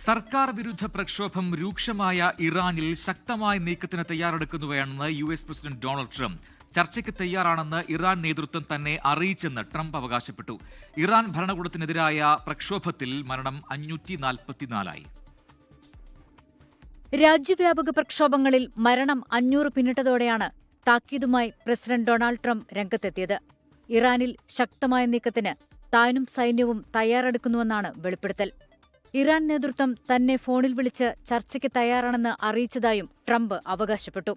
സർക്കാർ വിരുദ്ധ പ്രക്ഷോഭം രൂക്ഷമായ ഇറാനിൽ ശക്തമായ നീക്കത്തിന് തയ്യാറെടുക്കുകയാണെന്ന് US പ്രസിഡന്റ് ഡൊണാൾഡ് ട്രംപ്. ചർച്ചയ്ക്ക് തയ്യാറാണെന്ന് ഇറാൻ നേതൃത്വം തന്നെ അറിയിച്ചെന്ന് ട്രംപ് അവകാശപ്പെട്ടു. ഇറാൻ ഭരണകൂടത്തിനെതിരായ പ്രക്ഷോഭത്തിൽ മരണം 544ആയി. രാജ്യവ്യാപക പ്രക്ഷോഭങ്ങളിൽ മരണം 500 പിന്നിട്ടതോടെയാണ് താക്കീതുമായി പ്രസിഡന്റ് ഡൊണാൾഡ് ട്രംപ് രംഗത്തെത്തിയത്. ഇറാനിൽ ശക്തമായ നീക്കത്തിന് താനും സൈന്യവും തയ്യാറെടുക്കുന്നുവെന്നാണ് വെളിപ്പെടുത്തൽ. ഇറാൻ നേതൃത്വം തന്നെ ഫോണിൽ വിളിച്ച് ചർച്ചയ്ക്ക് തയ്യാറാണെന്ന് അറിയിച്ചതായും ട്രംപ് അവകാശപ്പെട്ടു.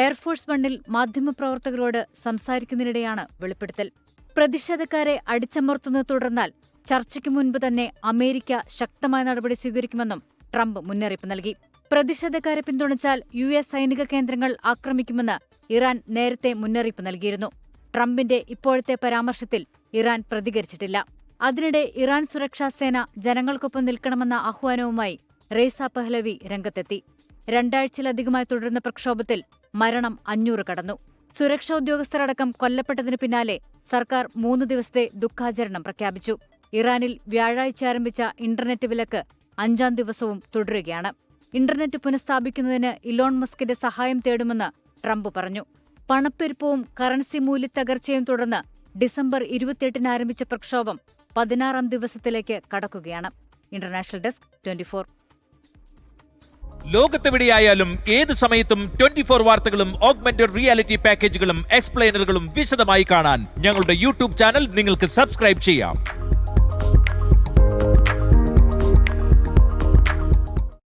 എയർഫോഴ്സ് വണ്ണിൽ മാധ്യമപ്രവർത്തകരോട് സംസാരിക്കുന്നതിനിടെയാണ് വെളിപ്പെടുത്തൽ. പ്രതിഷേധക്കാരെ അടിച്ചമർത്തുന്നത് തുടർന്നാൽ ചർച്ചയ്ക്ക് മുൻപ് തന്നെ അമേരിക്ക ശക്തമായ നടപടി സ്വീകരിക്കുമെന്നും ട്രംപ് മുന്നറിയിപ്പ് നൽകി. പ്രതിഷേധക്കാരെ പിന്തുണച്ചാൽ US സൈനിക കേന്ദ്രങ്ങൾ ആക്രമിക്കുമെന്ന് ഇറാൻ നേരത്തെ മുന്നറിയിപ്പ് നൽകിയിരുന്നു. ട്രംപിന്റെ ഇപ്പോഴത്തെ പരാമർശത്തിൽ ഇറാൻ പ്രതികരിച്ചിട്ടില്ല. അതിനിടെ ഇറാൻ സുരക്ഷാ സേന ജനങ്ങൾക്കൊപ്പം നിൽക്കണമെന്ന ആഹ്വാനവുമായി റെയ്സ പഹ്ലവി രംഗത്തെത്തി. 2 ആഴ്ചയിലധികമായി തുടരുന്ന പ്രക്ഷോഭത്തിൽ മരണം 500 കടന്നു. സുരക്ഷാ ഉദ്യോഗസ്ഥരടക്കം കൊല്ലപ്പെട്ടതിന് പിന്നാലെ സർക്കാർ 3 ദിവസത്തെ ദുഃഖാചരണം പ്രഖ്യാപിച്ചു. ഇറാനിൽ വ്യാഴാഴ്ച ആരംഭിച്ച ഇന്റർനെറ്റ് വിലക്ക് 5ാം ദിവസവും തുടരുകയാണ്. ഇന്റർനെറ്റ് പുനഃസ്ഥാപിക്കുന്നതിന് ഇലോൺ മസ്കിന്റെ സഹായം തേടുമെന്ന് ട്രംപ് പറഞ്ഞു. പണപ്പെരുപ്പവും കറൻസി മൂല്യത്തകർച്ചയും തുടർന്ന് ഡിസംബർ 28-ന് ആരംഭിച്ച പ്രക്ഷോഭം 16ാം ദിവസത്തിലേക്ക് കടക്കുകയാണ്. International desk 24. ലോകത്തെവിടെയായാലും ഏത് സമയത്തും 24 വാർത്തകളും ഓഗ്മെന്റഡ് റിയാലിറ്റി പാക്കേജുകളും എക്സ്പ്ലെയിനറുകളും വിശദമായി കാണാൻ ഞങ്ങളുടെ YouTube ചാനൽ നിങ്ങൾക്ക് സബ്സ്ക്രൈബ് ചെയ്യാം.